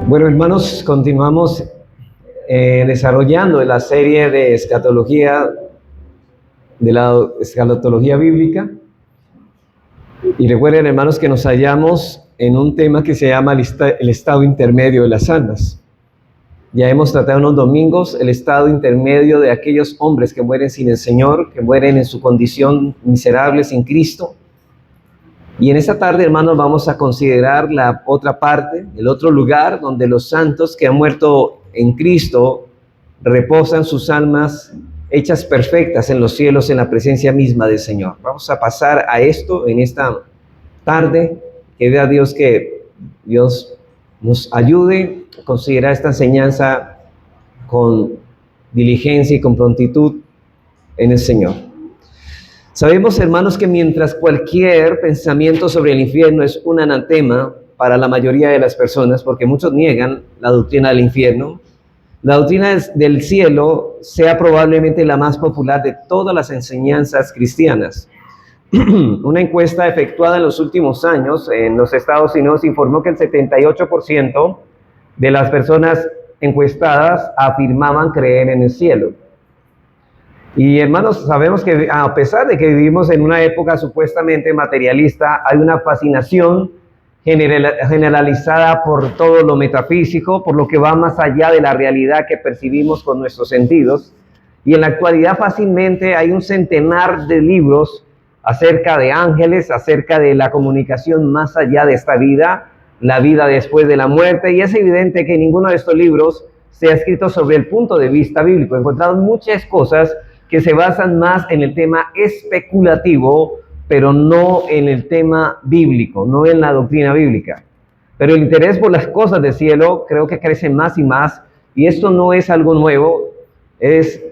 Bueno, hermanos, continuamos desarrollando la serie de escatología, de la escatología bíblica. Y recuerden, hermanos, que nos hallamos en un tema que se llama el estado intermedio de las almas. Ya hemos tratado unos domingos el estado intermedio de aquellos hombres que mueren sin el Señor, que mueren en su condición miserable sin Cristo. Y en esta tarde, hermanos, vamos a considerar la otra parte, el otro lugar donde los santos que han muerto en Cristo reposan sus almas hechas perfectas en los cielos, en la presencia misma del Señor. Vamos a pasar a esto en esta tarde. Que vea Dios que Dios nos ayude a considerar esta enseñanza con diligencia y con prontitud en el Señor. Sabemos, hermanos, que mientras cualquier pensamiento sobre el infierno es un anatema para la mayoría de las personas, porque muchos niegan la doctrina del infierno, la doctrina del cielo sea probablemente la más popular de todas las enseñanzas cristianas. Una encuesta efectuada en los últimos años en los Estados Unidos informó que el 78% de las personas encuestadas afirmaban creer en el cielo. Y hermanos, sabemos que a pesar de que vivimos en una época supuestamente materialista, hay una fascinación generalizada por todo lo metafísico, por lo que va más allá de la realidad que percibimos con nuestros sentidos. Y en la actualidad fácilmente hay un centenar de libros acerca de ángeles, acerca de la comunicación más allá de esta vida, la vida después de la muerte. Y es evidente que ninguno de estos libros se ha escrito sobre el punto de vista bíblico. Encontramos muchas cosas que se basan más en el tema especulativo, pero no en el tema bíblico, no en la doctrina bíblica. Pero el interés por las cosas del cielo creo que crece más y más, y esto no es algo nuevo,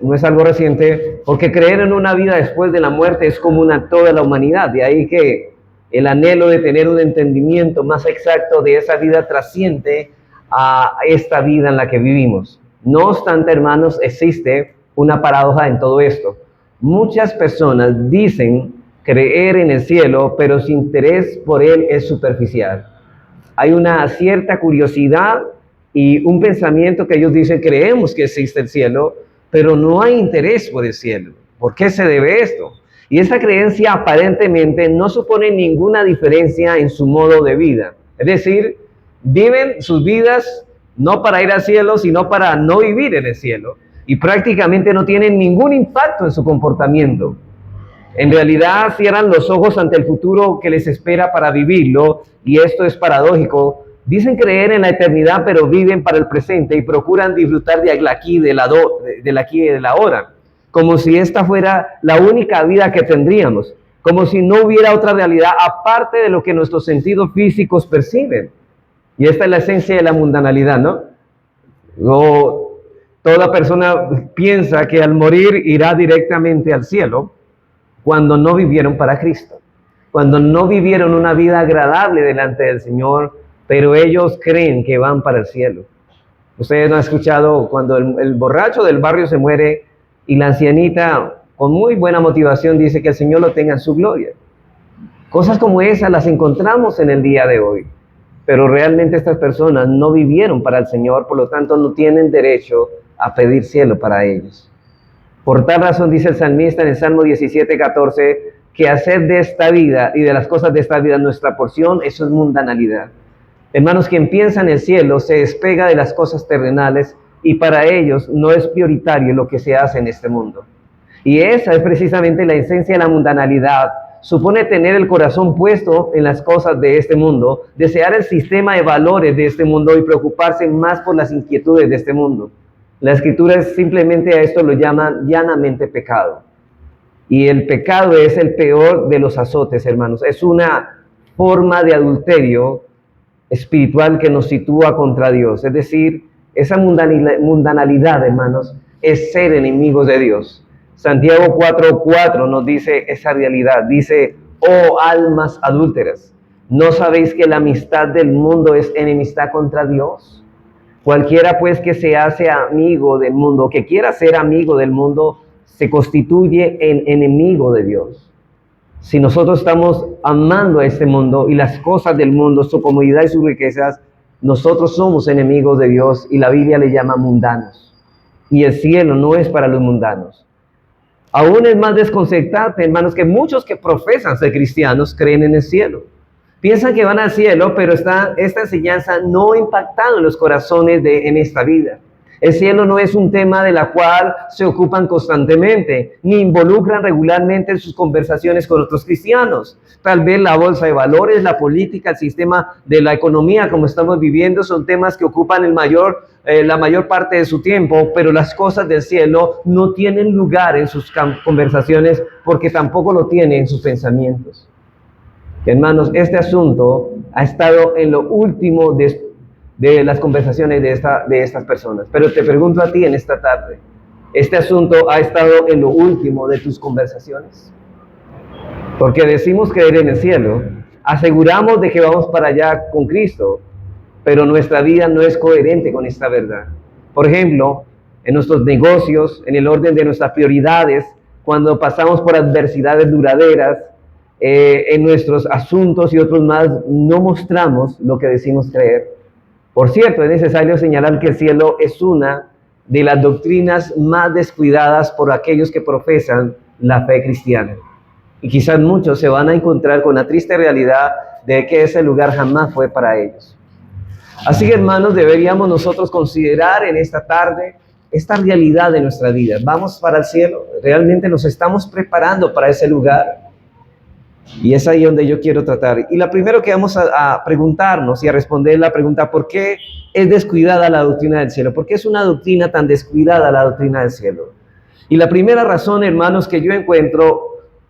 no es algo reciente, porque creer en una vida después de la muerte es común a toda la humanidad. De ahí que el anhelo de tener un entendimiento más exacto de esa vida trasciende a esta vida en la que vivimos. No obstante, hermanos, existe una paradoja en todo esto. Muchas personas dicen creer en el cielo, pero su interés por él es superficial. Hay una cierta curiosidad y un pensamiento que ellos dicen, creemos que existe el cielo, pero no hay interés por el cielo. ¿Por qué se debe esto? Y esta creencia aparentemente no supone ninguna diferencia en su modo de vida. Es decir, viven sus vidas no para ir al cielo, sino para no vivir en el cielo. Y prácticamente no tienen ningún impacto en su comportamiento. En realidad cierran los ojos ante el futuro que les espera para vivirlo, y esto es paradójico. Dicen creer en la eternidad, pero viven para el presente y procuran disfrutar del aquí y del ahora, como si esta fuera la única vida que tendríamos, como si no hubiera otra realidad aparte de lo que nuestros sentidos físicos perciben. Y esta es la esencia de la mundanalidad, ¿no? Toda persona piensa que al morir irá directamente al cielo cuando no vivieron para Cristo, cuando no vivieron una vida agradable delante del Señor, pero ellos creen que van para el cielo. Ustedes no han escuchado cuando el borracho del barrio se muere y la ancianita con muy buena motivación dice que el Señor lo tenga en su gloria. Cosas como esas las encontramos en el día de hoy, pero realmente estas personas no vivieron para el Señor, por lo tanto no tienen derecho a pedir cielo para ellos. Por tal razón dice el salmista en el Salmo 17:14, que hacer de esta vida y de las cosas de esta vida nuestra porción, eso es mundanalidad. Hermanos, quien piensa en el cielo se despega de las cosas terrenales y para ellos no es prioritario lo que se hace en este mundo. Y esa es precisamente la esencia de la mundanalidad. Supone tener el corazón puesto en las cosas de este mundo, desear el sistema de valores de este mundo y preocuparse más por las inquietudes de este mundo. La Escritura simplemente a esto lo llama llanamente pecado. Y el pecado es el peor de los azotes, hermanos. Es una forma de adulterio espiritual que nos sitúa contra Dios. Es decir, esa mundanalidad, hermanos, es ser enemigos de Dios. Santiago 4:4 nos dice esa realidad. Dice, oh almas adúlteras, ¿no sabéis que la amistad del mundo es enemistad contra Dios? Cualquiera pues que se hace amigo del mundo, que quiera ser amigo del mundo, se constituye en enemigo de Dios. Si nosotros estamos amando a este mundo y las cosas del mundo, su comodidad y sus riquezas, nosotros somos enemigos de Dios y la Biblia le llama mundanos. Y el cielo no es para los mundanos. Aún es más desconcertante, hermanos, que muchos que profesan ser cristianos creen en el cielo. Piensan que van al cielo, pero esta enseñanza no ha impactado en los corazones en esta vida. El cielo no es un tema de la cual se ocupan constantemente, ni involucran regularmente en sus conversaciones con otros cristianos. Tal vez la bolsa de valores, la política, el sistema de la economía como estamos viviendo son temas que ocupan la mayor parte de su tiempo, pero las cosas del cielo no tienen lugar en sus conversaciones porque tampoco lo tienen en sus pensamientos. Hermanos, este asunto ha estado en lo último de las conversaciones de estas personas. Pero te pregunto a ti en esta tarde, ¿este asunto ha estado en lo último de tus conversaciones? Porque decimos creer en el cielo, aseguramos de que vamos para allá con Cristo, pero nuestra vida no es coherente con esta verdad. Por ejemplo, en nuestros negocios, en el orden de nuestras prioridades, cuando pasamos por adversidades duraderas, en nuestros asuntos y otros más, no mostramos lo que decimos creer. Por cierto, es necesario señalar que el cielo es una de las doctrinas más descuidadas por aquellos que profesan la fe cristiana. Y quizás muchos se van a encontrar con la triste realidad de que ese lugar jamás fue para ellos. Así que, hermanos, deberíamos nosotros considerar en esta tarde esta realidad de nuestra vida. ¿Vamos para el cielo? ¿Realmente nos estamos preparando para ese lugar? Y es ahí donde yo quiero tratar. Y lo primero que vamos a preguntarnos y a responder la pregunta, ¿por qué es descuidada la doctrina del cielo? ¿Por qué es una doctrina tan descuidada la doctrina del cielo? Y la primera razón, hermanos, que yo encuentro,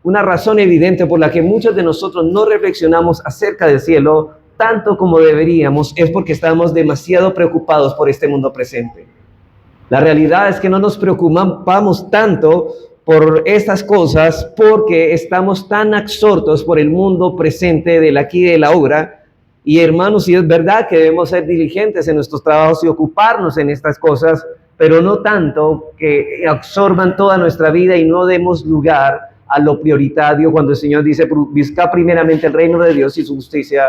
una razón evidente por la que muchos de nosotros no reflexionamos acerca del cielo tanto como deberíamos, es porque estamos demasiado preocupados por este mundo presente. La realidad es que no nos preocupamos tanto por estas cosas porque estamos tan absortos por el mundo presente del aquí y de la ahora. Y hermanos, sí es verdad que debemos ser diligentes en nuestros trabajos y ocuparnos en estas cosas, pero no tanto que absorban toda nuestra vida y no demos lugar a lo prioritario cuando el Señor dice, busca primeramente el reino de Dios y su justicia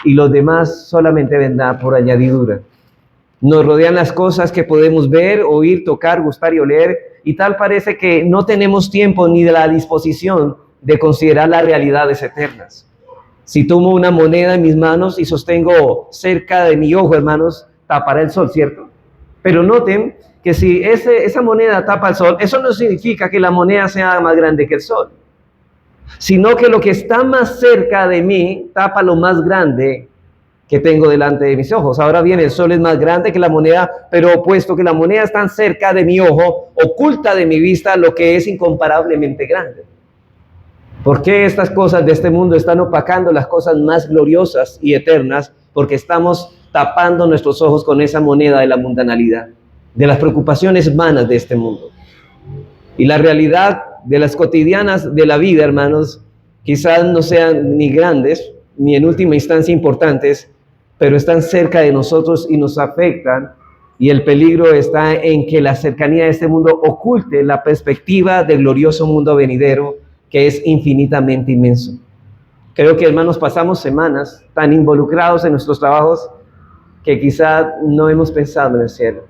y los demás solamente vendrá por añadidura. Nos rodean las cosas que podemos ver, oír, tocar, gustar y oler, y tal parece que no tenemos tiempo ni de la disposición de considerar las realidades eternas. Si tomo una moneda en mis manos y sostengo cerca de mi ojo, hermanos, tapará el sol, ¿cierto? Pero noten que si esa moneda tapa el sol, eso no significa que la moneda sea más grande que el sol, sino que lo que está más cerca de mí tapa lo más grande que tengo delante de mis ojos. Ahora bien, el sol es más grande que la moneda, pero puesto que la moneda está tan cerca de mi ojo, oculta de mi vista lo que es incomparablemente grande. ¿Por qué estas cosas de este mundo están opacando las cosas más gloriosas y eternas? Porque estamos tapando nuestros ojos con esa moneda de la mundanalidad, de las preocupaciones vanas de este mundo. Y la realidad de las cotidianas de la vida, hermanos, quizás no sean ni grandes, ni en última instancia importantes, pero están cerca de nosotros y nos afectan, y el peligro está en que la cercanía de este mundo oculte la perspectiva del glorioso mundo venidero, que es infinitamente inmenso. Creo que, hermanos, pasamos semanas tan involucrados en nuestros trabajos que quizás no hemos pensado en el cielo.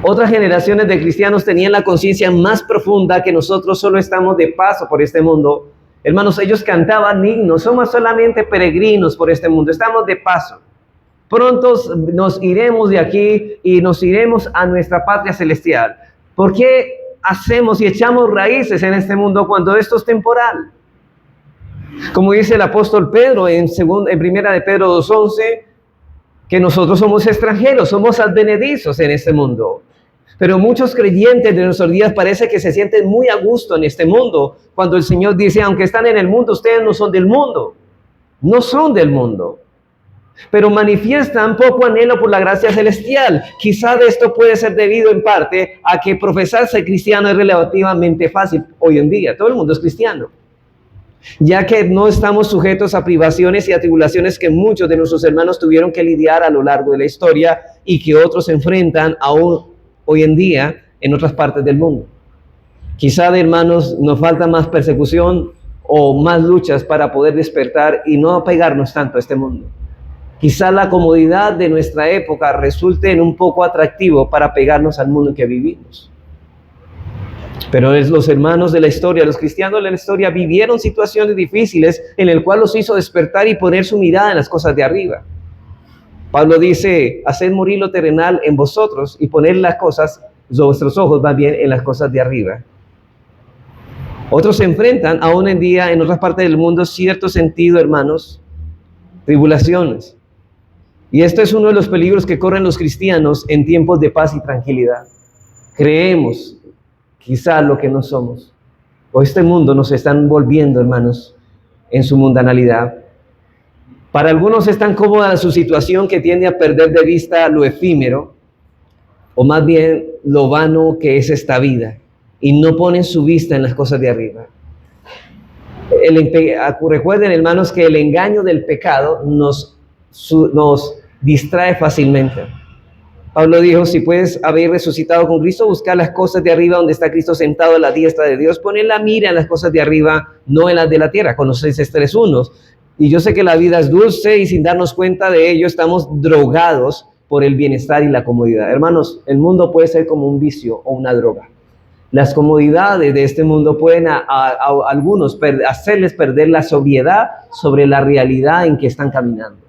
Otras generaciones de cristianos tenían la conciencia más profunda que nosotros solo estamos de paso por este mundo. Hermanos, ellos cantaban himnos, somos solamente peregrinos por este mundo, estamos de paso. Pronto nos iremos de aquí y nos iremos a nuestra patria celestial. ¿Por qué hacemos y echamos raíces en este mundo cuando esto es temporal? Como dice el apóstol Pedro en primera de Pedro 2:11, que nosotros somos extranjeros, somos advenedizos en este mundo. Pero muchos creyentes de nuestros días parece que se sienten muy a gusto en este mundo, cuando el Señor dice, aunque están en el mundo, ustedes no son del mundo. No son del mundo, pero manifiestan poco anhelo por la gracia celestial. Quizá esto puede ser debido en parte a que profesar ser cristiano es relativamente fácil hoy en día. Todo el mundo es cristiano, ya que no estamos sujetos a privaciones y a tribulaciones que muchos de nuestros hermanos tuvieron que lidiar a lo largo de la historia y que otros enfrentan aún hoy en día en otras partes del mundo. Quizá, hermanos, nos falta más persecución o más luchas para poder despertar y no apegarnos tanto a este mundo. Quizá la comodidad de nuestra época resulte en un poco atractivo para pegarnos al mundo en que vivimos. Pero los hermanos de la historia, los cristianos de la historia, vivieron situaciones difíciles en el cual los hizo despertar y poner su mirada en las cosas de arriba. Pablo dice, haced morir lo terrenal en vosotros y poned las cosas, vuestros ojos más bien en las cosas de arriba. Otros se enfrentan aún en día en otras partes del mundo cierto sentido, hermanos, tribulaciones. Y esto es uno de los peligros que corren los cristianos en tiempos de paz y tranquilidad. Creemos quizá lo que no somos. O este mundo nos está envolviendo, hermanos, en su mundanalidad. Para algunos es tan cómoda su situación que tiende a perder de vista lo efímero, o más bien lo vano que es esta vida, y no ponen su vista en las cosas de arriba. Recuerden, hermanos, que el engaño del pecado nos distrae fácilmente. Pablo dijo, si puedes haber resucitado con Cristo, buscar las cosas de arriba donde está Cristo sentado a la diestra de Dios, poner la mira en las cosas de arriba, no en las de la tierra. Colosenses 3:1. Y yo sé que la vida es dulce y sin darnos cuenta de ello estamos drogados por el bienestar y la comodidad. Hermanos, el mundo puede ser como un vicio o una droga. Las comodidades de este mundo pueden a algunos hacerles perder la sobriedad sobre la realidad en que están caminando,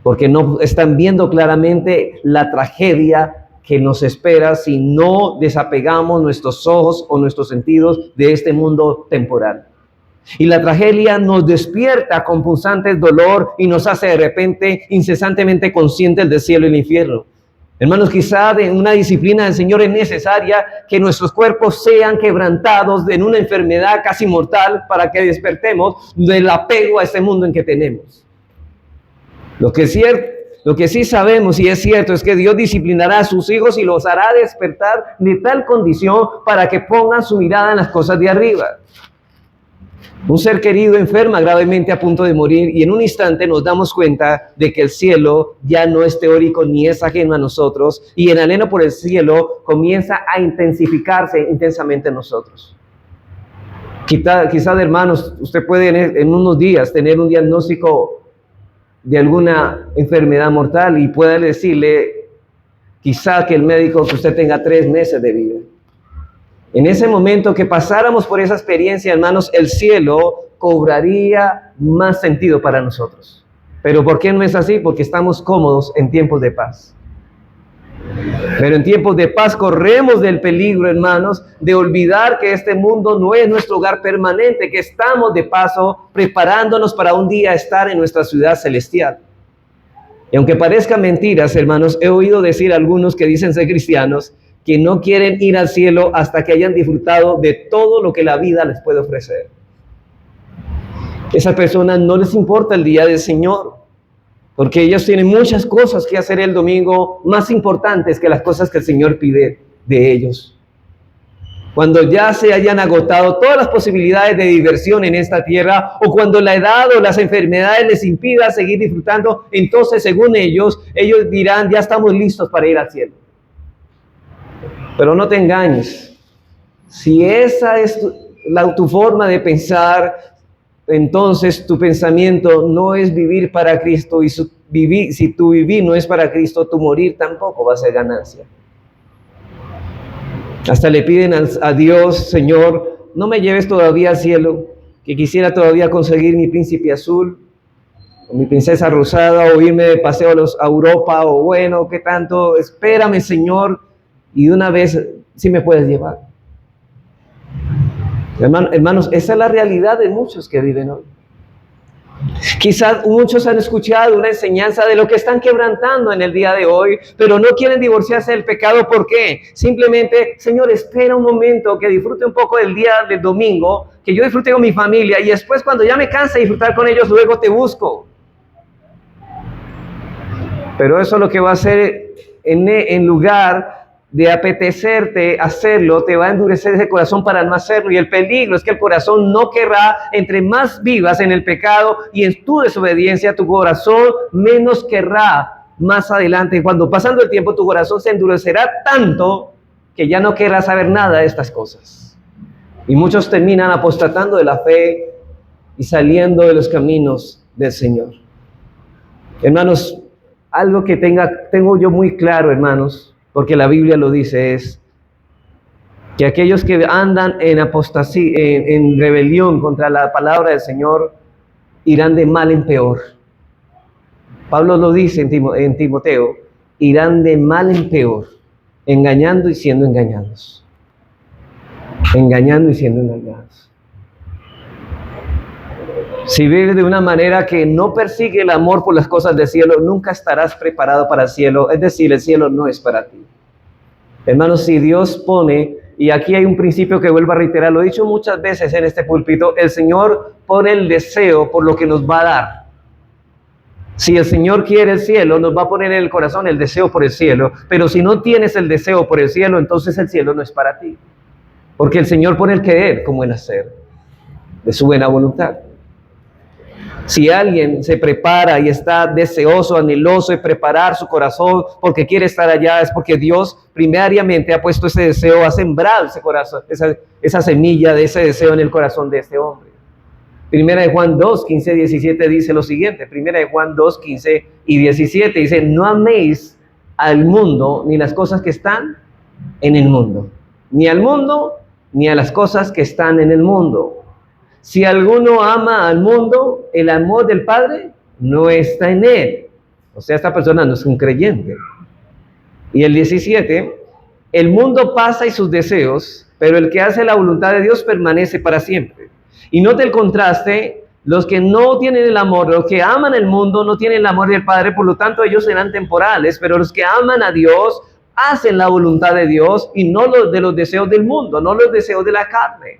porque no están viendo claramente la tragedia que nos espera si no desapegamos nuestros ojos o nuestros sentidos de este mundo temporal. Y la tragedia nos despierta con punzantes dolor y nos hace de repente incesantemente conscientes del cielo y el infierno. Hermanos, quizá de una disciplina del Señor es necesaria que nuestros cuerpos sean quebrantados en una enfermedad casi mortal para que despertemos del apego a este mundo en que tenemos. Lo que sí sabemos y es cierto es que Dios disciplinará a sus hijos y los hará despertar de tal condición para que pongan su mirada en las cosas de arriba. Un ser querido enferma gravemente a punto de morir y en un instante nos damos cuenta de que el cielo ya no es teórico ni es ajeno a nosotros y el anhelo por el cielo comienza a intensificarse intensamente en nosotros. Quizá, hermanos, usted puede en unos días tener un diagnóstico de alguna enfermedad mortal y puede decirle quizá que el médico que usted tenga 3 meses de vida. En ese momento que pasáramos por esa experiencia, hermanos, el cielo cobraría más sentido para nosotros. ¿Pero por qué no es así? Porque estamos cómodos en tiempos de paz. Pero en tiempos de paz corremos del peligro, hermanos, de olvidar que este mundo no es nuestro hogar permanente, que estamos de paso preparándonos para un día estar en nuestra ciudad celestial. Y aunque parezca mentiras, hermanos, he oído decir a algunos que dicen ser cristianos que no quieren ir al cielo hasta que hayan disfrutado de todo lo que la vida les puede ofrecer. Esas personas no les importa el día del Señor, porque ellos tienen muchas cosas que hacer el domingo más importantes que las cosas que el Señor pide de ellos. Cuando ya se hayan agotado todas las posibilidades de diversión en esta tierra, o cuando la edad o las enfermedades les impida seguir disfrutando, entonces según ellos dirán, ya estamos listos para ir al cielo. Pero no te engañes, si esa es tu forma de pensar, entonces tu pensamiento no es vivir para Cristo, y si tu vivir no es para Cristo, tu morir tampoco va a ser ganancia. Hasta le piden a Dios, Señor, no me lleves todavía al cielo, que quisiera todavía conseguir mi príncipe azul, o mi princesa rosada, o irme de paseo a Europa, o bueno, qué tanto, espérame, Señor, y de una vez sí me puedes llevar. Hermanos, esa es la realidad de muchos que viven hoy. Quizás muchos han escuchado una enseñanza de lo que están quebrantando en el día de hoy, pero no quieren divorciarse del pecado. ¿Por qué? Simplemente, Señor, espera un momento, que disfrute un poco del día del domingo, que yo disfrute con mi familia, y después cuando ya me canse de disfrutar con ellos, luego te busco. Pero eso es lo que va a hacer en lugar de apetecerte hacerlo, te va a endurecer ese corazón para no hacerlo. Y el peligro es que el corazón no querrá, entre más vivas en el pecado y en tu desobediencia, tu corazón menos querrá más adelante. Cuando pasando el tiempo, tu corazón se endurecerá tanto que ya no querrá saber nada de estas cosas. Y muchos terminan apostatando de la fe y saliendo de los caminos del Señor. Hermanos, algo que tengo yo muy claro, hermanos, porque la Biblia lo dice, es que aquellos que andan en apostasía, en rebelión contra la palabra del Señor, irán de mal en peor. Pablo lo dice en Timoteo, irán de mal en peor, engañando y siendo engañados. Engañando y siendo engañados. Si vives de una manera que no persigue el amor por las cosas del cielo, nunca estarás preparado para el cielo. Es decir, el cielo no es para ti. Hermanos, si Dios pone, y aquí hay un principio que vuelvo a reiterar, lo he dicho muchas veces en este púlpito, el Señor pone el deseo por lo que nos va a dar. Si el Señor quiere el cielo, nos va a poner en el corazón el deseo por el cielo. Pero si no tienes el deseo por el cielo, entonces el cielo no es para ti. Porque el Señor pone el querer como el hacer, de su buena voluntad. Si alguien se prepara y está deseoso, anheloso de preparar su corazón porque quiere estar allá, es porque Dios primariamente ha puesto ese deseo, ha sembrado ese corazón, esa semilla de ese deseo en el corazón de este hombre. Primera de Juan 2, 15, 17 dice lo siguiente. Primera de Juan 2, 15 y 17 dice: no améis al mundo ni las cosas que están en el mundo. Ni al mundo ni a las cosas que están en el mundo. Si alguno ama al mundo, el amor del Padre no está en él. O sea, esta persona no es un creyente. Y el 17, el mundo pasa y sus deseos, pero el que hace la voluntad de Dios permanece para siempre. Y note el contraste: los que no tienen el amor, los que aman el mundo no tienen el amor del Padre, por lo tanto ellos serán temporales, pero los que aman a Dios hacen la voluntad de Dios y no los de los deseos del mundo, no los deseos de la carne.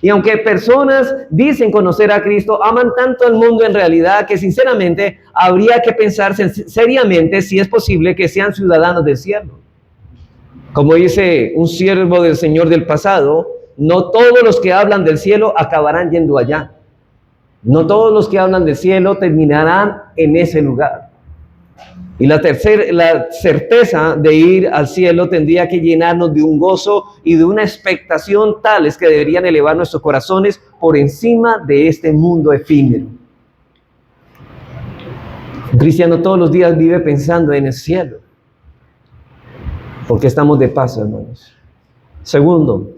Y aunque personas dicen conocer a Cristo, aman tanto al mundo en realidad que sinceramente habría que pensar seriamente si es posible que sean ciudadanos del cielo. Como dice un siervo del Señor del pasado, no todos los que hablan del cielo acabarán yendo allá. No todos los que hablan del cielo terminarán en ese lugar. Y la certeza de ir al cielo tendría que llenarnos de un gozo y de una expectación tales que deberían elevar nuestros corazones por encima de este mundo efímero. Un cristiano todos los días vive pensando en el cielo, porque estamos de paso, hermanos. Segundo,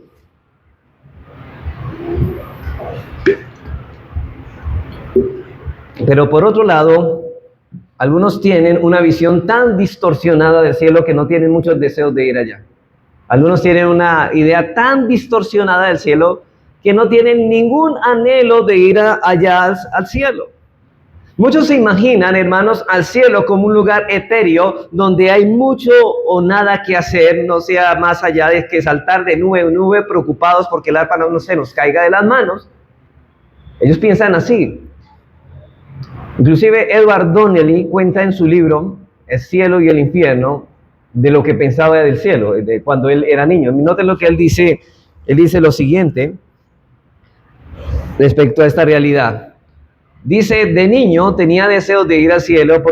pero por otro lado, algunos tienen una visión tan distorsionada del cielo que no tienen muchos deseos de ir allá. Algunos tienen una idea tan distorsionada del cielo que no tienen ningún anhelo de ir allá al cielo. Muchos se imaginan, hermanos, al cielo como un lugar etéreo donde hay mucho o nada que hacer, no sea más allá de que saltar de nube en nube preocupados porque el arpa no se nos caiga de las manos. Ellos piensan así. Inclusive Edward Donnelly cuenta en su libro El cielo y el infierno de lo que pensaba del cielo, de cuando él era niño. Noten lo que él dice lo siguiente respecto a esta realidad. Dice: de niño tenía deseos de ir al cielo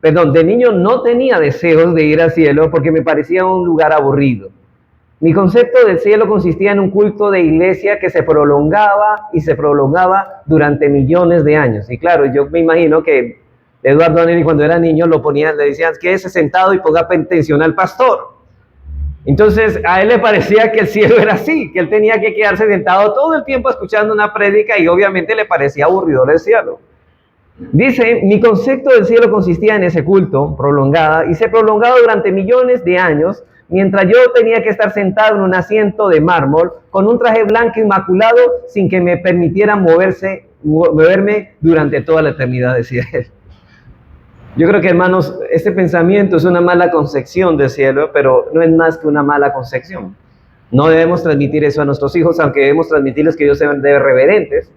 de niño no tenía deseos de ir al cielo porque me parecía un lugar aburrido. Mi concepto del cielo consistía en un culto de iglesia que se prolongaba y se prolongaba durante millones de años. Y claro, yo me imagino que Edward Donnelly cuando era niño le decían: quédese sentado y ponga atención al pastor. Entonces a él le parecía que el cielo era así, que él tenía que quedarse sentado todo el tiempo escuchando una prédica y obviamente le parecía aburridor el cielo. Dice: mi concepto del cielo consistía en ese culto prolongada y se prolongaba durante millones de años, mientras yo tenía que estar sentado en un asiento de mármol con un traje blanco inmaculado sin que me permitieran moverme durante toda la eternidad, decía él. Yo creo que, hermanos, este pensamiento es una mala concepción del cielo, pero no es más que una mala concepción. No debemos transmitir eso a nuestros hijos, aunque debemos transmitirles que ellos sean reverentes.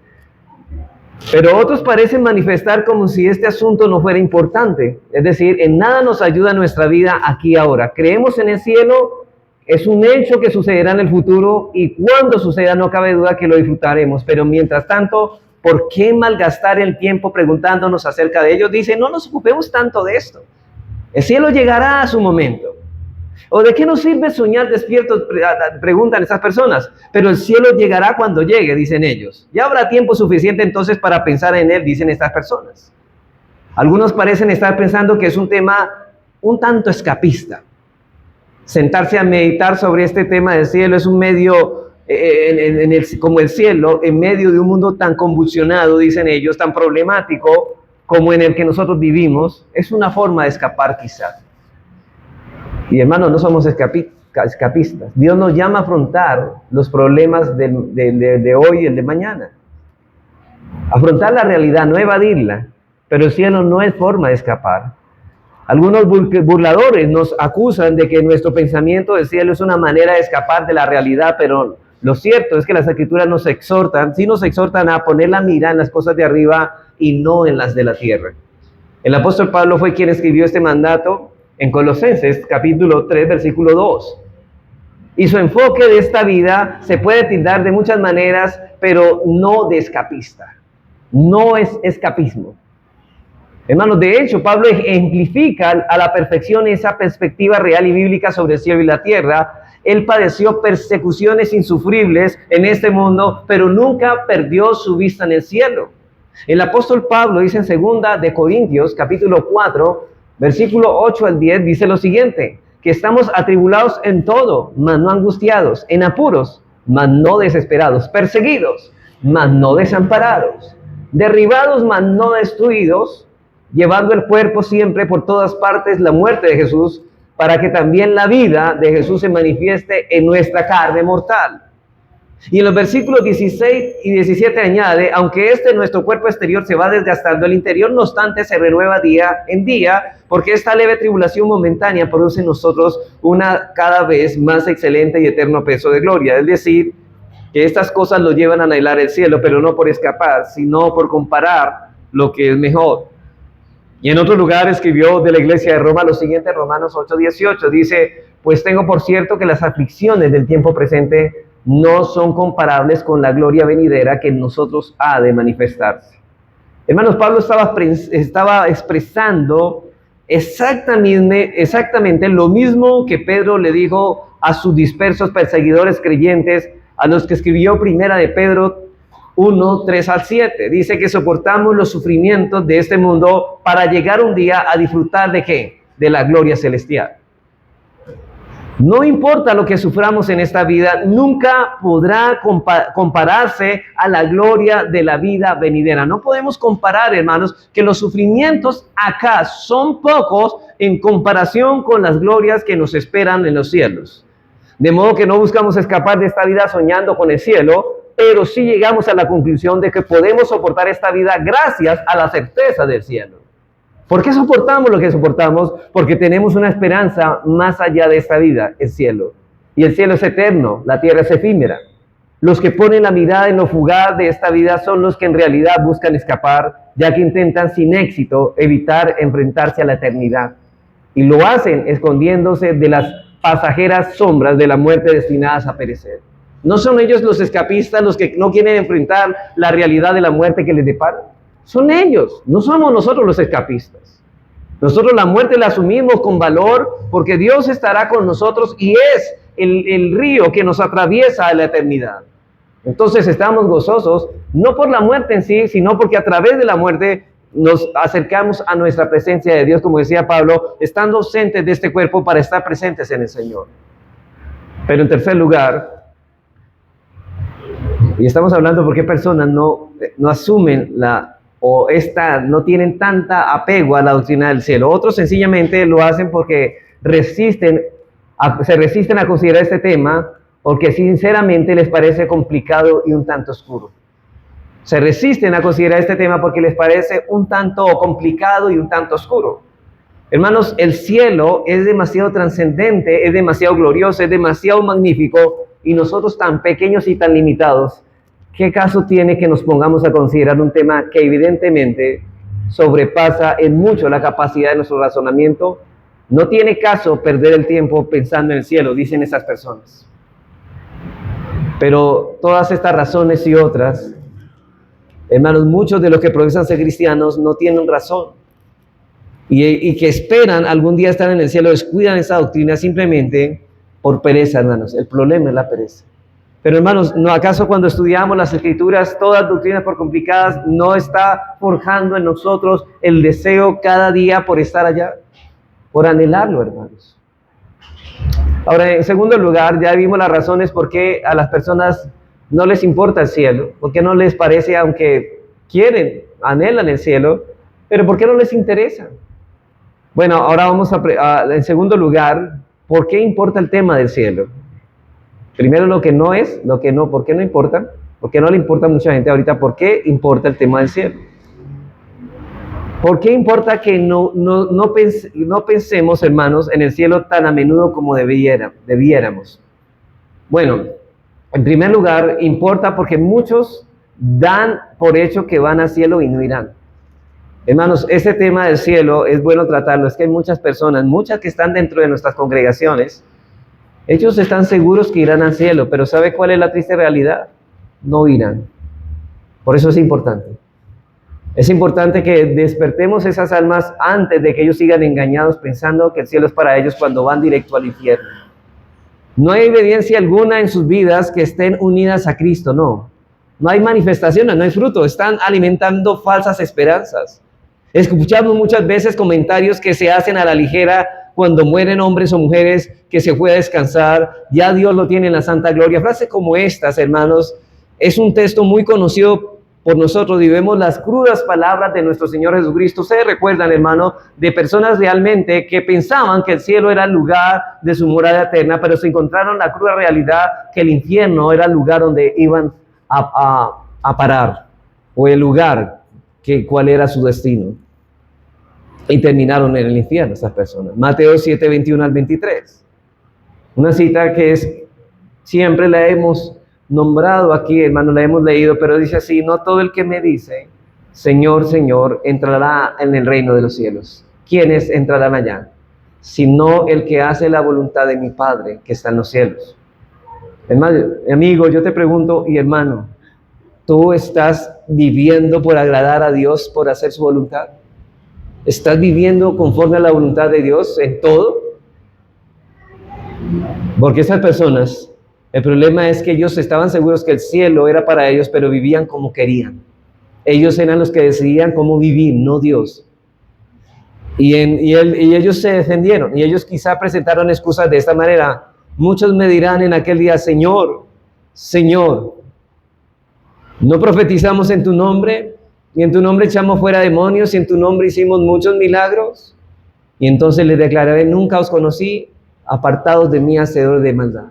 Pero otros parecen manifestar como si este asunto no fuera importante. Es decir, en nada nos ayuda nuestra vida aquí y ahora. Creemos en el cielo, es un hecho que sucederá en el futuro y cuando suceda no cabe duda que lo disfrutaremos. Pero mientras tanto, ¿por qué malgastar el tiempo preguntándonos acerca de ello? Dice: no nos ocupemos tanto de esto. El cielo llegará a su momento. ¿O de qué nos sirve soñar despiertos? Preguntan estas personas. Pero el cielo llegará cuando llegue, dicen ellos. Ya habrá tiempo suficiente entonces para pensar en él, dicen estas personas. Algunos parecen estar pensando que es un tema un tanto escapista. Sentarse a meditar sobre este tema del cielo es un medio, como el cielo, en medio de un mundo tan convulsionado, dicen ellos, tan problemático como en el que nosotros vivimos, es una forma de escapar quizás. Y hermanos, no somos escapistas. Dios nos llama a afrontar los problemas de hoy y el de mañana. Afrontar la realidad, no evadirla, pero el cielo no es forma de escapar. Algunos burladores nos acusan de que nuestro pensamiento del cielo es una manera de escapar de la realidad, pero lo cierto es que las Escrituras nos exhortan a poner la mira en las cosas de arriba y no en las de la tierra. El apóstol Pablo fue quien escribió este mandato en Colosenses capítulo 3, versículo 2. Y su enfoque de esta vida se puede tildar de muchas maneras, pero no de escapista. No es escapismo. Hermanos, de hecho, Pablo ejemplifica a la perfección esa perspectiva real y bíblica sobre el cielo y la tierra. Él padeció persecuciones insufribles en este mundo, pero nunca perdió su vista en el cielo. El apóstol Pablo dice en 2 de Corintios, capítulo 4, versículo 8 al 10, dice lo siguiente, que estamos atribulados en todo, mas no angustiados, en apuros, mas no desesperados, perseguidos, mas no desamparados, derribados, mas no destruidos, llevando el cuerpo siempre por todas partes la muerte de Jesús, para que también la vida de Jesús se manifieste en nuestra carne mortal. Y en los versículos 16 y 17 añade, aunque nuestro cuerpo exterior se va desgastando, el interior no obstante se renueva día en día, porque esta leve tribulación momentánea produce en nosotros una cada vez más excelente y eterno peso de gloria. Es decir, que estas cosas lo llevan a anhelar el cielo, pero no por escapar, sino por comparar lo que es mejor. Y en otro lugar escribió de la iglesia de Roma lo siguiente, Romanos 8:18, dice, pues tengo por cierto que las aflicciones del tiempo presente no son comparables con la gloria venidera que en nosotros ha de manifestarse. Hermanos, Pablo estaba expresando exactamente lo mismo que Pedro le dijo a sus dispersos perseguidores creyentes, a los que escribió primera de Pedro 1, 3 al 7. Dice que soportamos los sufrimientos de este mundo para llegar un día a disfrutar ¿de qué? De la gloria celestial. No importa lo que suframos en esta vida, nunca podrá compararse a la gloria de la vida venidera. No podemos comparar, hermanos, que los sufrimientos acá son pocos en comparación con las glorias que nos esperan en los cielos. De modo que no buscamos escapar de esta vida soñando con el cielo, pero sí llegamos a la conclusión de que podemos soportar esta vida gracias a la certeza del cielo. ¿Por qué soportamos lo que soportamos? Porque tenemos una esperanza más allá de esta vida, el cielo. Y el cielo es eterno, la tierra es efímera. Los que ponen la mirada en lo fugaz de esta vida son los que en realidad buscan escapar, ya que intentan sin éxito evitar enfrentarse a la eternidad. Y lo hacen escondiéndose de las pasajeras sombras de la muerte destinadas a perecer. ¿No son ellos los escapistas los que no quieren enfrentar la realidad de la muerte que les depara? Son ellos, no somos nosotros los escapistas. Nosotros la muerte la asumimos con valor porque Dios estará con nosotros y es el río que nos atraviesa a la eternidad. Entonces estamos gozosos, no por la muerte en sí, sino porque a través de la muerte nos acercamos a nuestra presencia de Dios, como decía Pablo, estando ausentes de este cuerpo para estar presentes en el Señor. Pero en tercer lugar, y estamos hablando porque personas no asumen no tienen tanta apego a la doctrina del cielo. Otros sencillamente lo hacen porque se resisten a considerar este tema porque sinceramente les parece complicado y un tanto oscuro. Se resisten a considerar este tema porque les parece un tanto complicado y un tanto oscuro. Hermanos, el cielo es demasiado trascendente, es demasiado glorioso, es demasiado magnífico y nosotros tan pequeños y tan limitados. ¿Qué caso tiene que nos pongamos a considerar un tema que evidentemente sobrepasa en mucho la capacidad de nuestro razonamiento? No tiene caso perder el tiempo pensando en el cielo, dicen esas personas. Pero todas estas razones y otras, hermanos, muchos de los que profesan ser cristianos no tienen razón. Y que esperan algún día estar en el cielo, descuidan esa doctrina simplemente por pereza, hermanos. El problema es la pereza. Pero hermanos, ¿no acaso cuando estudiamos las Escrituras, todas doctrinas por complicadas, no está forjando en nosotros el deseo cada día por estar allá? Por anhelarlo, hermanos. Ahora, en segundo lugar, ya vimos las razones por qué a las personas no les importa el cielo, por qué no les parece, aunque quieren, anhelan el cielo, pero por qué no les interesa. Bueno, ahora vamos en segundo lugar, ¿por qué importa el tema del cielo? Primero lo que no es, lo que no, ¿por qué no importa? ¿Por qué no le importa a mucha gente ahorita? ¿Por qué importa el tema del cielo? ¿Por qué importa que no pensemos, hermanos, en el cielo tan a menudo como debiéramos? Bueno, en primer lugar, importa porque muchos dan por hecho que van al cielo y no irán. Hermanos, ese tema del cielo es bueno tratarlo. Es que hay muchas personas, muchas que están dentro de nuestras congregaciones, ellos están seguros que irán al cielo, pero ¿sabe cuál es la triste realidad? No irán. Por eso es importante. Es importante que despertemos esas almas antes de que ellos sigan engañados pensando que el cielo es para ellos cuando van directo al infierno. No hay evidencia alguna en sus vidas que estén unidas a Cristo, no. No hay manifestaciones, no hay fruto. Están alimentando falsas esperanzas. Escuchamos muchas veces comentarios que se hacen a la ligera cuando mueren hombres o mujeres, que se fue a descansar, ya Dios lo tiene en la santa gloria. Frases como estas, hermanos, es un texto muy conocido por nosotros y vemos las crudas palabras de nuestro Señor Jesucristo. Ustedes recuerdan, hermano, de personas realmente que pensaban que el cielo era el lugar de su morada eterna, pero se encontraron la cruda realidad que el infierno era el lugar donde iban a parar, o el lugar cuál era su destino. Y terminaron en el infierno esas personas. Mateo 7, 21 al 23. Una cita que siempre la hemos nombrado aquí, hermano, la hemos leído, pero dice así: no todo el que me dice, Señor, Señor, entrará en el reino de los cielos. ¿Quiénes entrarán allá? Sino el que hace la voluntad de mi Padre que está en los cielos. Hermano, amigo, yo te pregunto, y hermano, ¿tú estás viviendo por agradar a Dios, por hacer su voluntad? ¿Estás viviendo conforme a la voluntad de Dios en todo? Porque esas personas, el problema es que ellos estaban seguros que el cielo era para ellos, pero vivían como querían. Ellos eran los que decidían cómo vivir, no Dios. Y ellos se defendieron, y ellos quizá presentaron excusas de esta manera. Muchos me dirán en aquel día: Señor, Señor, ¿no profetizamos en tu nombre? Y en tu nombre echamos fuera demonios, y en tu nombre hicimos muchos milagros. Y entonces les declararé: nunca os conocí, apartados de mí, hacedores de maldad.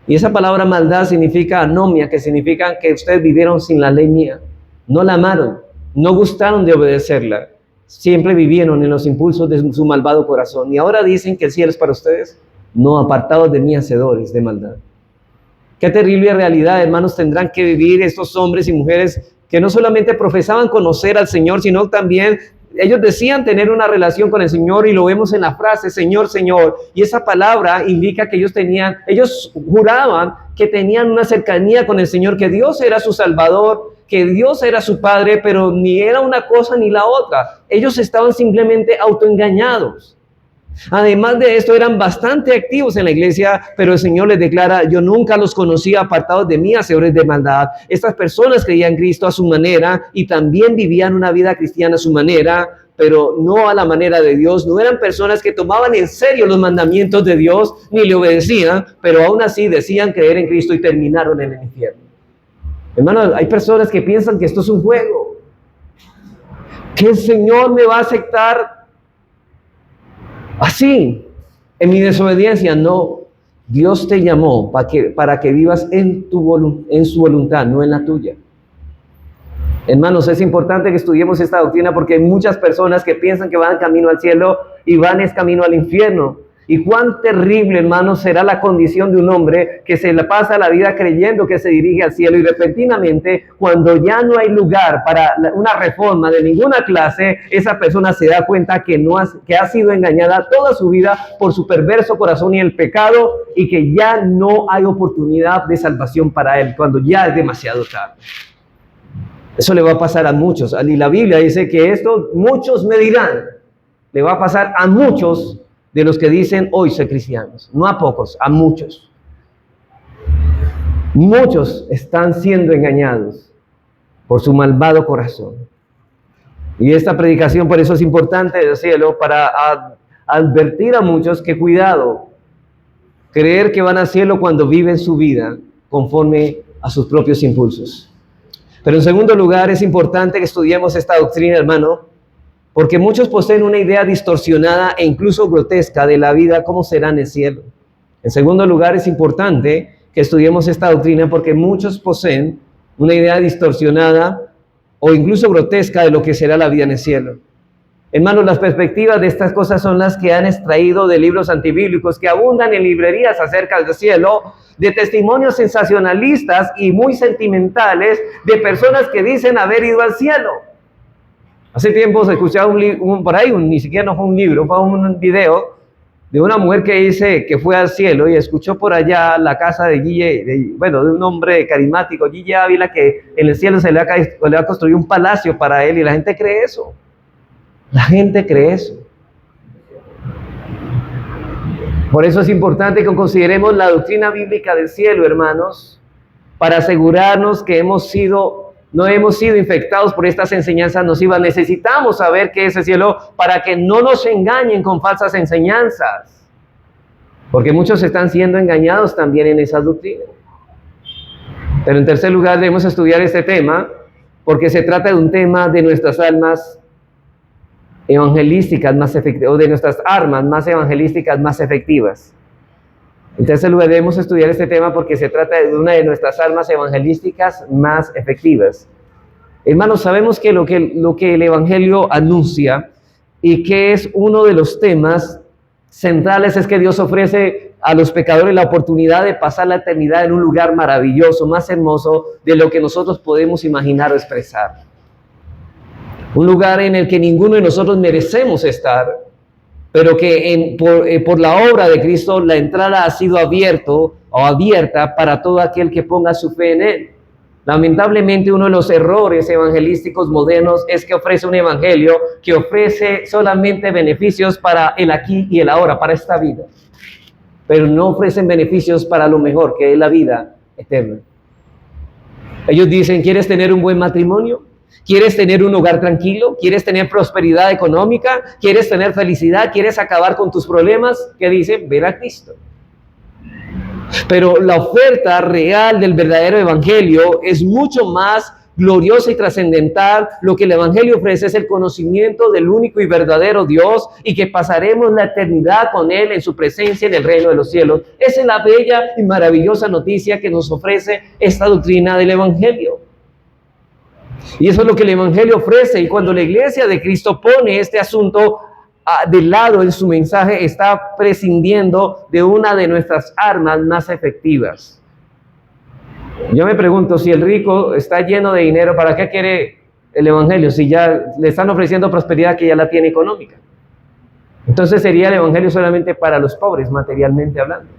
Y esa palabra maldad significa anomia, que significa que ustedes vivieron sin la ley mía. No la amaron, no gustaron de obedecerla. Siempre vivieron en los impulsos de su malvado corazón. Y ahora dicen que el cielo es para ustedes. No, apartados de mí, hacedores de maldad. Qué terrible realidad, hermanos, tendrán que vivir estos hombres y mujeres que no solamente profesaban conocer al Señor, sino también ellos decían tener una relación con el Señor, y lo vemos en la frase Señor, Señor, y esa palabra indica que ellos juraban que tenían una cercanía con el Señor, que Dios era su Salvador, que Dios era su Padre, pero ni era una cosa ni la otra. Ellos estaban simplemente autoengañados. Además de esto, eran bastante activos en la iglesia, pero el Señor les declara: yo nunca los conocí, apartados de mí, hacedores de maldad. Estas personas creían en Cristo a su manera y también vivían una vida cristiana a su manera, pero no a la manera de Dios. No eran personas que tomaban en serio los mandamientos de Dios ni le obedecían, pero aún así decían creer en Cristo y terminaron en el infierno. Hermanos, hay personas que piensan que esto es un juego, que el Señor me va a aceptar así, en mi desobediencia. No, Dios te llamó para que vivas en su voluntad, no en la tuya. Hermanos, es importante que estudiemos esta doctrina, porque hay muchas personas que piensan que van camino al cielo y van camino al infierno. Y cuán terrible, hermanos, será la condición de un hombre que se la pasa la vida creyendo que se dirige al cielo, y repentinamente, cuando ya no hay lugar para una reforma de ninguna clase, esa persona se da cuenta que ha sido engañada toda su vida por su perverso corazón y el pecado, y que ya no hay oportunidad de salvación para él cuando ya es demasiado tarde. Eso le va a pasar a muchos, y la Biblia dice que esto muchos me dirán. Le va a pasar a muchos de los que dicen hoy ser cristianos, no a pocos, a muchos. Muchos están siendo engañados por su malvado corazón. Y esta predicación por eso es importante del cielo, para advertir a muchos que cuidado, creer que van al cielo cuando viven su vida conforme a sus propios impulsos. Pero en segundo lugar, es importante que estudiemos esta doctrina, hermano, porque muchos poseen una idea distorsionada e incluso grotesca de la vida, cómo será en el cielo. En segundo lugar, es importante que estudiemos esta doctrina porque muchos poseen una idea distorsionada o incluso grotesca de lo que será la vida en el cielo. Hermanos, las perspectivas de estas cosas son las que han extraído de libros antibíblicos que abundan en librerías acerca del cielo, de testimonios sensacionalistas y muy sentimentales de personas que dicen haber ido al cielo. Hace tiempo se escuchaba por ahí, ni siquiera no fue un libro, fue un video de una mujer que dice que fue al cielo y escuchó por allá la casa de de un hombre carismático, Guille Ávila, que en el cielo se le ha construido un palacio para él, y la gente cree eso. La gente cree eso. Por eso es importante que consideremos la doctrina bíblica del cielo, hermanos, para asegurarnos que no hemos sido infectados por estas enseñanzas nocivas. Necesitamos saber qué es el cielo para que no nos engañen con falsas enseñanzas, porque muchos están siendo engañados también en esa doctrina. Pero en tercer lugar, debemos estudiar este tema porque se trata de un tema de nuestras almas evangelísticas más efectivas, o de nuestras armas más evangelísticas más efectivas. En tercer lugar, debemos estudiar este tema porque se trata de una de nuestras armas evangelísticas más efectivas. Hermanos, sabemos que lo que el Evangelio anuncia y que es uno de los temas centrales es que Dios ofrece a los pecadores la oportunidad de pasar la eternidad en un lugar maravilloso, más hermoso de lo que nosotros podemos imaginar o expresar. Un lugar en el que ninguno de nosotros merecemos estar, pero que por la obra de Cristo la entrada ha sido abierta para todo aquel que ponga su fe en Él. Lamentablemente, uno de los errores evangelísticos modernos es que ofrece un evangelio que ofrece solamente beneficios para el aquí y el ahora, para esta vida, pero no ofrecen beneficios para lo mejor, que es la vida eterna. Ellos dicen: ¿quieres tener un buen matrimonio? ¿Quieres tener un hogar tranquilo? ¿Quieres tener prosperidad económica? ¿Quieres tener felicidad? ¿Quieres acabar con tus problemas? ¿Qué dicen? Ven a Cristo. Pero la oferta real del verdadero evangelio es mucho más gloriosa y trascendental. Lo que el evangelio ofrece es el conocimiento del único y verdadero Dios, y que pasaremos la eternidad con Él en su presencia en el reino de los cielos. Esa es la bella y maravillosa noticia que nos ofrece esta doctrina del evangelio. Y eso es lo que el evangelio ofrece, y cuando la iglesia de Cristo pone este asunto de lado en su mensaje, está prescindiendo de una de nuestras armas más efectivas. Yo me pregunto, si el rico está lleno de dinero, ¿para qué quiere el evangelio? Si ya le están ofreciendo prosperidad que ya la tiene económica. Entonces sería el evangelio solamente para los pobres, materialmente hablando.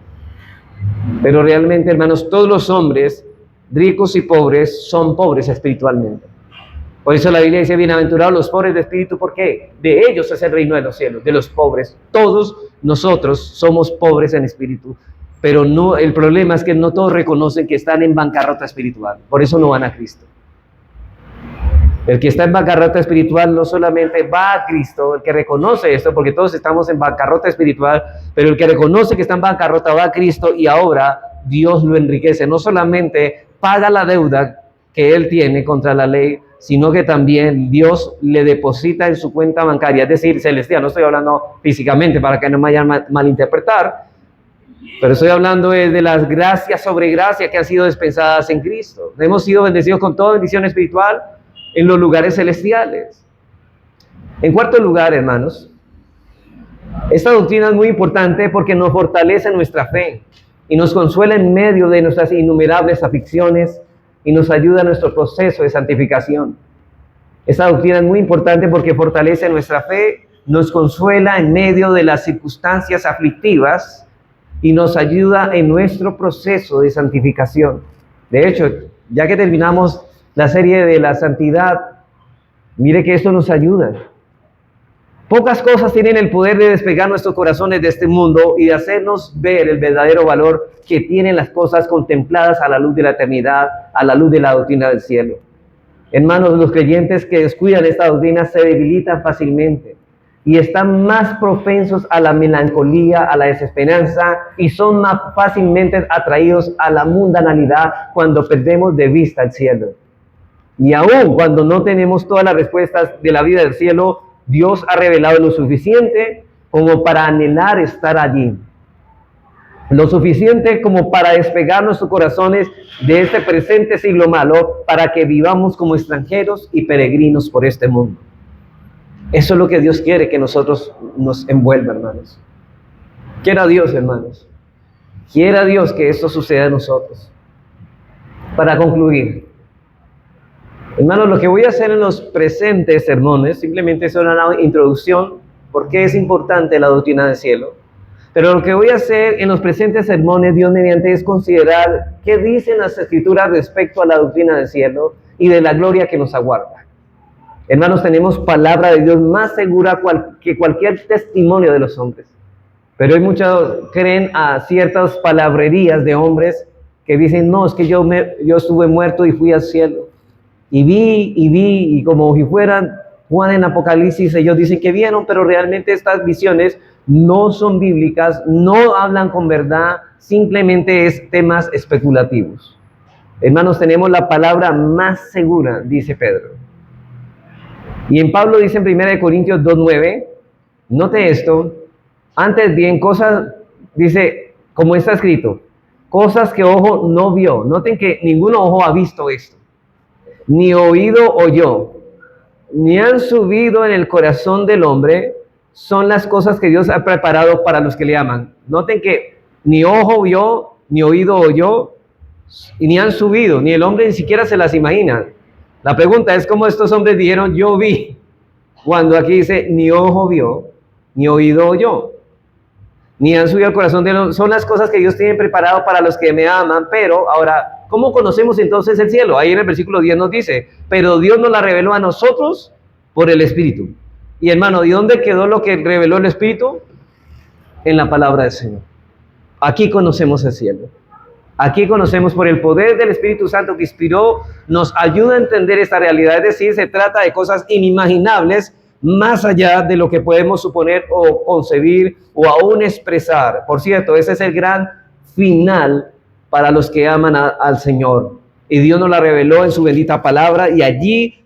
Pero realmente, hermanos, todos los hombres, ricos y pobres, son pobres espiritualmente. Por eso la Biblia dice: bienaventurados los pobres de espíritu, porque de ellos es el reino de los cielos, de los pobres. Todos nosotros somos pobres en espíritu, pero no, el problema es que no todos reconocen que están en bancarrota espiritual, por eso no van a Cristo. El que está en bancarrota espiritual no solamente va a Cristo, el que reconoce esto, porque todos estamos en bancarrota espiritual, pero el que reconoce que está en bancarrota va a Cristo, y ahora Dios lo enriquece. No solamente paga la deuda que él tiene contra la ley, sino que también Dios le deposita en su cuenta bancaria, es decir, celestial. No estoy hablando físicamente para que no me vayan a malinterpretar, pero estoy hablando de las gracias sobre gracia que han sido dispensadas en Cristo. Hemos sido bendecidos con toda bendición espiritual en los lugares celestiales. En cuarto lugar, hermanos, esta doctrina es muy importante porque nos fortalece nuestra fe y nos consuela en medio de nuestras innumerables aflicciones y nos ayuda en nuestro proceso de santificación. Esta doctrina es muy importante porque fortalece nuestra fe, nos consuela en medio de las circunstancias aflictivas y nos ayuda en nuestro proceso de santificación. De hecho, ya que terminamos la serie de la santidad, mire que esto nos ayuda. Pocas cosas tienen el poder de despegar nuestros corazones de este mundo y de hacernos ver el verdadero valor que tienen las cosas contempladas a la luz de la eternidad, a la luz de la doctrina del cielo. Hermanos, los creyentes que descuidan esta doctrina se debilitan fácilmente y están más propensos a la melancolía, a la desesperanza, y son más fácilmente atraídos a la mundanalidad cuando perdemos de vista el cielo. Y aún cuando no tenemos todas las respuestas de la vida del cielo, Dios ha revelado lo suficiente como para anhelar estar allí. Lo suficiente como para despegar nuestros corazones de este presente siglo malo, para que vivamos como extranjeros y peregrinos por este mundo. Eso es lo que Dios quiere que nosotros nos envuelva, hermanos. Quiera Dios, hermanos. Quiera Dios que esto suceda a nosotros. Para concluir, hermanos, lo que voy a hacer en los presentes sermones simplemente es una introducción, porque es importante la doctrina del cielo. Pero lo que voy a hacer en los presentes sermones, Dios mediante, es considerar qué dicen las Escrituras respecto a la doctrina del cielo y de la gloria que nos aguarda. Hermanos, tenemos palabra de Dios más segura que cualquier testimonio de los hombres. Pero hay muchos creen a ciertas palabrerías de hombres que dicen, no, es que yo estuve muerto y fui al cielo. Y vi, y como si fueran Juan en Apocalipsis, ellos dicen que vieron, pero realmente estas visiones no son bíblicas, no hablan con verdad, simplemente es temas especulativos. Hermanos, tenemos la palabra más segura, dice Pedro. Y en Pablo dice en 1 Corintios 2:9, note esto, antes bien cosas, dice, como está escrito, cosas que ojo no vio. Noten que ningún ojo ha visto esto, ni oído oyó, ni han subido en el corazón del hombre, son las cosas que Dios ha preparado para los que le aman. Noten que ni ojo vio, ni oído oyó, y ni han subido, ni el hombre ni siquiera se las imagina. La pregunta es cómo estos hombres dijeron, yo vi, cuando aquí dice, ni ojo vio, ni oído oyó, ni han subido al corazón del hombre. Son las cosas que Dios tiene preparado para los que me aman. Pero ahora, ¿cómo conocemos entonces el cielo? Ahí en el versículo 10 nos dice, pero Dios nos la reveló a nosotros por el Espíritu. Y hermano, ¿y dónde quedó lo que reveló el Espíritu? En la palabra del Señor. Aquí conocemos el cielo. Aquí conocemos por el poder del Espíritu Santo que inspiró, nos ayuda a entender esta realidad. Es decir, se trata de cosas inimaginables, más allá de lo que podemos suponer o concebir o aún expresar. Por cierto, ese es el gran final para los que aman al Señor. Y Dios nos la reveló en su bendita palabra, y allí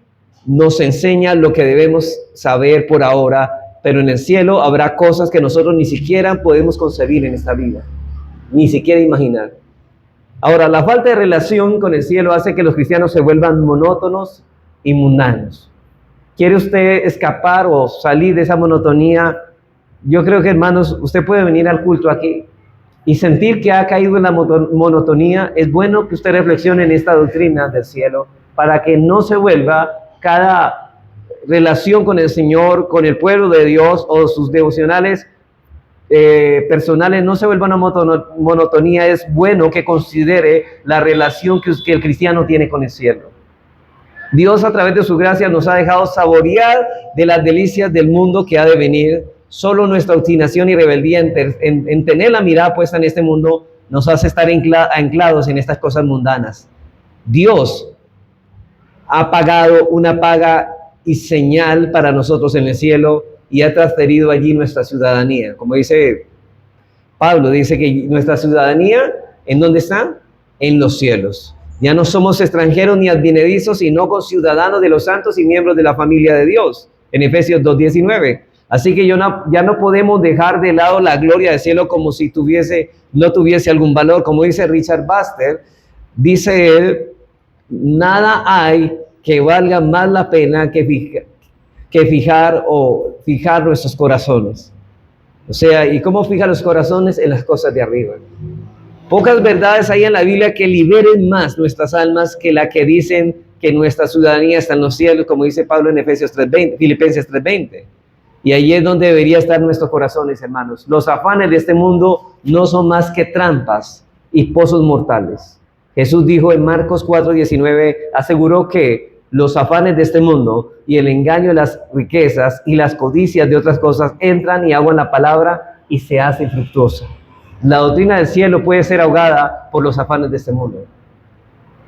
nos enseña lo que debemos saber por ahora, pero en el cielo habrá cosas que nosotros ni siquiera podemos concebir en esta vida, ni siquiera imaginar. Ahora, la falta de relación con el cielo hace que los cristianos se vuelvan monótonos y mundanos. ¿Quiere usted escapar o salir de esa monotonía? Yo creo que, hermanos, usted puede venir al culto aquí y sentir que ha caído en la monotonía. Es bueno que usted reflexione en esta doctrina del cielo para que no se vuelva cada relación con el Señor, con el pueblo de Dios o sus devocionales personales, no se vuelva una monotonía. Es bueno que considere la relación que el cristiano tiene con el cielo. Dios, a través de su gracia, nos ha dejado saborear de las delicias del mundo que ha de venir. Solo nuestra obstinación y rebeldía en tener la mirada puesta en este mundo nos hace estar anclados en estas cosas mundanas. Dios ha pagado una paga y señal para nosotros en el cielo y ha transferido allí nuestra ciudadanía. Como dice Pablo, dice que nuestra ciudadanía, ¿en dónde está? En los cielos. Ya no somos extranjeros ni advenedizos, sino conciudadanos de los santos y miembros de la familia de Dios. En Efesios 2:19. Así que ya no podemos dejar de lado la gloria del cielo como si no tuviese algún valor. Como dice Richard Baxter, dice él, nada hay que valga más la pena que fijar nuestros corazones. O sea, ¿y cómo fija los corazones? En las cosas de arriba. Pocas verdades hay en la Biblia que liberen más nuestras almas que la que dicen que nuestra ciudadanía está en los cielos, como dice Pablo en Filipenses 3:20. Y ahí es donde debería estar nuestros corazones, hermanos. Los afanes de este mundo no son más que trampas y pozos mortales. Jesús dijo en Marcos 4:19, aseguró que los afanes de este mundo y el engaño de las riquezas y las codicias de otras cosas entran y aguan la palabra y se hace infructuosa. La doctrina del cielo puede ser ahogada por los afanes de este mundo.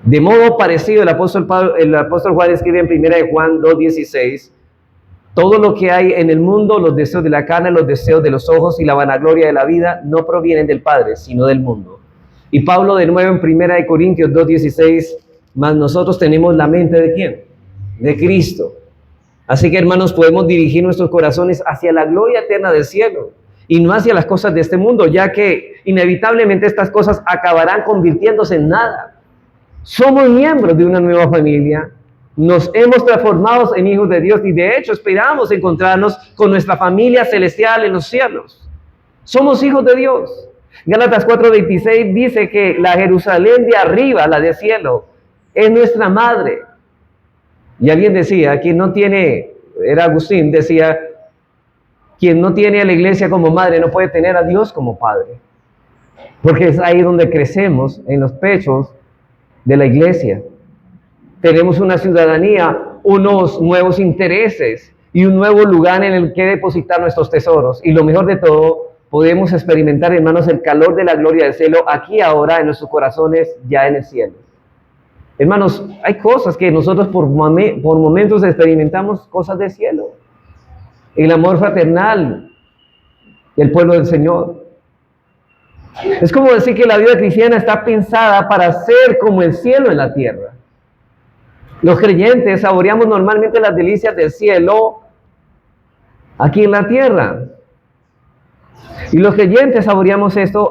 De modo parecido, el apóstol Juan escribe en 1 de Juan 2:16, todo lo que hay en el mundo, los deseos de la carne, los deseos de los ojos y la vanagloria de la vida, no provienen del Padre, sino del mundo. Y Pablo de nuevo en 1 de Corintios 2:16, mas nosotros tenemos la mente ¿de quién? De Cristo. Así que, hermanos, podemos dirigir nuestros corazones hacia la gloria eterna del cielo y no hacia las cosas de este mundo, ya que inevitablemente estas cosas acabarán convirtiéndose en nada. Somos miembros de una nueva familia, nos hemos transformado en hijos de Dios y de hecho esperamos encontrarnos con nuestra familia celestial en los cielos. Somos hijos de Dios. Gálatas 4:26 dice que la Jerusalén de arriba, la del cielo, es nuestra madre. Y alguien decía, quien no tiene, era Agustín, decía, quien no tiene a la iglesia como madre no puede tener a Dios como padre. Porque es ahí donde crecemos, en los pechos de la iglesia. Tenemos una ciudadanía, unos nuevos intereses y un nuevo lugar en el que depositar nuestros tesoros. Y lo mejor de todo, podemos experimentar, hermanos, el calor de la gloria del cielo aquí ahora en nuestros corazones, ya en el cielo. Hermanos, hay cosas que nosotros por momentos experimentamos, cosas del cielo. El amor fraternal del pueblo del Señor. Es como decir que la vida cristiana está pensada para ser como el cielo en la tierra. Los creyentes saboreamos normalmente las delicias del cielo aquí en la tierra. Y los creyentes saboreamos esto,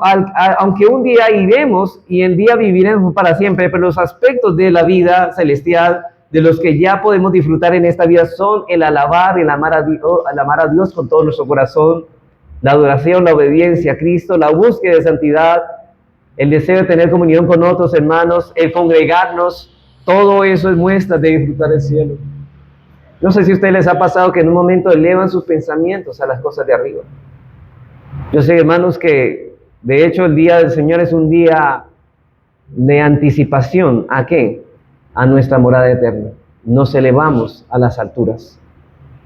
aunque un día iremos y en día viviremos para siempre, pero los aspectos de la vida celestial, de los que ya podemos disfrutar en esta vida, son el alabar, el amar a Dios con todo nuestro corazón, la adoración, la obediencia a Cristo, la búsqueda de santidad, el deseo de tener comunión con otros hermanos, el congregarnos. Todo eso es muestra de disfrutar el cielo. No sé si a ustedes les ha pasado que en un momento elevan sus pensamientos a las cosas de arriba. Yo sé, hermanos, que de hecho el día del Señor es un día de anticipación. ¿A qué? A nuestra morada eterna. Nos elevamos a las alturas.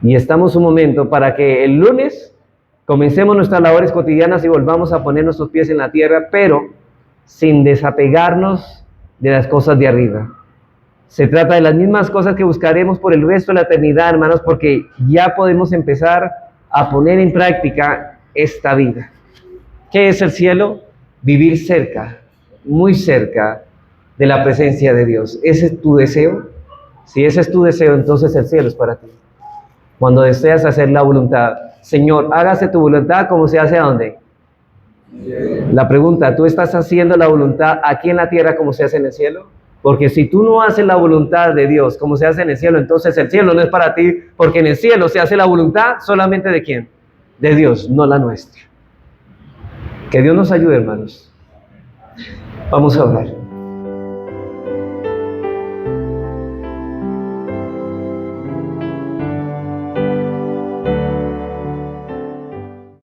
Y estamos un momento para que el lunes comencemos nuestras labores cotidianas y volvamos a poner nuestros pies en la tierra, pero sin desapegarnos de las cosas de arriba. Se trata de las mismas cosas que buscaremos por el resto de la eternidad, hermanos, porque ya podemos empezar a poner en práctica esta vida. ¿Qué es el cielo? Vivir cerca, muy cerca de la presencia de Dios. ¿Ese es tu deseo? Si ese es tu deseo, entonces el cielo es para ti. Cuando deseas hacer la voluntad, Señor, hágase tu voluntad como se hace ¿a dónde? La pregunta, ¿tú estás haciendo la voluntad aquí en la tierra como se hace en el cielo? Porque si tú no haces la voluntad de Dios como se hace en el cielo, entonces el cielo no es para ti, porque en el cielo se hace la voluntad solamente ¿de quién? De Dios, no la nuestra. Que Dios nos ayude, hermanos. Vamos a orar.